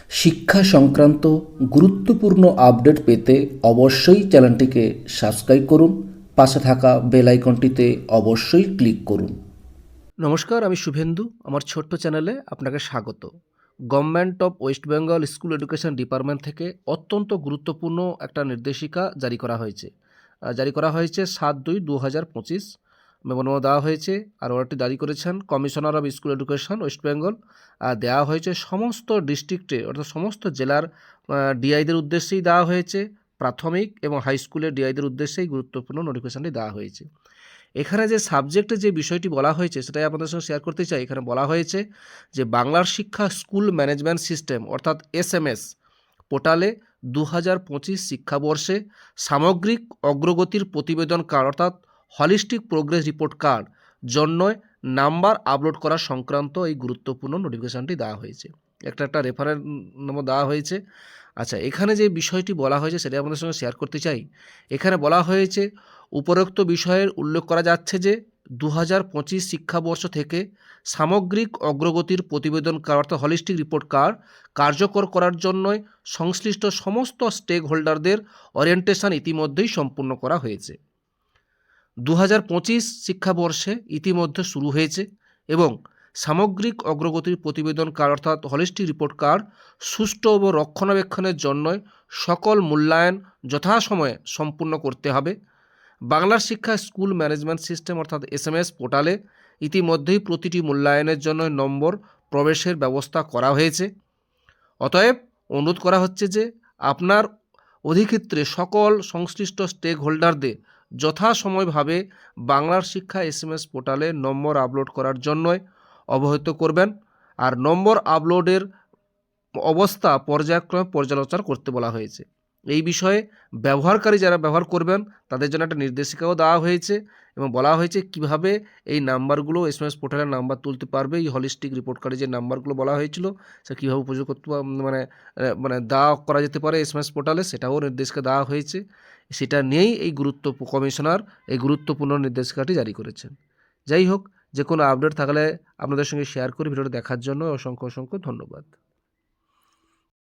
শিক্ষা সংক্রান্ত গুরুত্বপূর্ণ আপডেট পেতে অবশ্যই চ্যানেলটিকে সাবস্ক্রাইব করুন। পাশে থাকা বেল আইকনটিতে অবশ্যই ক্লিক করুন। নমস্কার, আমি শুভেন্দু। আমার ছোট্ট চ্যানেলে আপনাকে স্বাগত। Government of West Bengal school education department থেকে অত্যন্ত গুরুত্বপূর্ণ একটা নির্দেশিকা জারি করা হয়েছে। 7/2/2025 মেমোরান্ডাম দেওয়া হয়েছে। আর অর্ডারটি জারি করেছেন commissioner of school education West Bengal. দেওয়া হয়েছে সমস্ত ডিস্ট্রিক্টে অর্থাৎ সমস্ত জেলার ডিআইদের উদ্দেশ্যেই দেওয়া হয়েছে। প্রাথমিক এবং হাই স্কুলের ডিআইদের উদ্দেশ্যেই গুরুত্বপূর্ণ নোটিফিকেশনটি দেওয়া হয়েছে। এখানে যে সাবজেক্টে যে বিষয়টি বলা হয়েছে সেটাই আপনাদের সঙ্গে শেয়ার করতে চাই। এখানে বলা হয়েছে যে বাংলার শিক্ষা স্কুল ম্যানেজমেন্ট সিস্টেম অর্থাৎ এসএমএস পোর্টালে 2025 শিক্ষাবর্ষে সামগ্রিক অগ্রগতির প্রতিবেদন কার্ড অর্থাৎ হলিস্টিক প্রোগ্রেস রিপোর্ট কার্ড জন্য নাম্বার আপলোড করা সংক্রান্ত এই গুরুত্বপূর্ণ নোটিফিকেশানটি দেওয়া হয়েছে। একটা রেফারেন্স নম্বর দেওয়া হয়েছে। আচ্ছা, এখানে যে বিষয়টি বলা হয়েছে সেটা আপনাদের সঙ্গে শেয়ার করতে চাই। এখানে বলা হয়েছে উপরোক্ত বিষয়ের উল্লেখ করা যাচ্ছে যে 2025 শিক্ষাবর্ষ থেকে সামগ্রিক অগ্রগতির প্রতিবেদন কার্ড অর্থাৎ হলিস্টিক রিপোর্ট কার্ড কার্যকর করার জন্যই সংশ্লিষ্ট সমস্ত স্টেক হোল্ডারদের ওরিয়েন্টেশন ইতিমধ্যেই সম্পূর্ণ করা হয়েছে। 2025 শিক্ষাবর্ষে ইতিমধ্যে শুরু হয়েছে এবং সামগ্রিক অগ্রগতির প্রতিবেদন কার্ড অর্থাৎ হলিস্টিক রিপোর্ট কার্ড সুষ্ঠু ও রক্ষণাবেক্ষণের জন্য সকল মূল্যায়ন যথাসময়ে সম্পূর্ণ করতে হবে। বাংলার শিক্ষা স্কুল ম্যানেজমেন্ট সিস্টেম অর্থাৎ এসএমএস পোর্টালে ইতিমধ্যেই প্রতিটি মূল্যায়নের জন্য নম্বর প্রবেশের ব্যবস্থা করা হয়েছে। অতএব অনুরোধ করা হচ্ছে যে আপনার অধিক্ষেত্রে সকল সংশ্লিষ্ট স্টেক হোল্ডারদের যথাসময়ভাবে বাংলার শিক্ষা এসএমএস পোর্টালে নম্বর আপলোড করার জন্যই অবহিত করবেন। আর নম্বর আপলোডের অবস্থা পর্যায়ক্রমে পর্যালোচনা করতে বলা হয়েছে। এই বিষয়ে ব্যবহারকারী যারা ব্যবহার করবেন তাদের জন্য একটা নির্দেশিকাও দেওয়া হয়েছে এবং বলা হয়েছে কিভাবে এই নাম্বারগুলো এসএমএস পোর্টালের নাম্বার তুলতে পারবে। এই হলিস্টিক রিপোর্ট কার্ডে যে নাম্বারগুলো বলা হয়েছিল সে কীভাবে উপযোগ করতে মানে মানে দেওয়া করা যেতে পারে এসএমএস পোর্টালে, সেটাও নির্দেশিকা দেওয়া হয়েছে। সেটা নিয়েই এই কমিশনার এই গুরুত্বপূর্ণ নির্দেশিকাটি জারি করেছেন। যাই হোক, যে কোনো আপডেট থাকলে আপনাদের সঙ্গে শেয়ার করি। ভিডিওটা দেখার জন্য অসংখ্য ধন্যবাদ।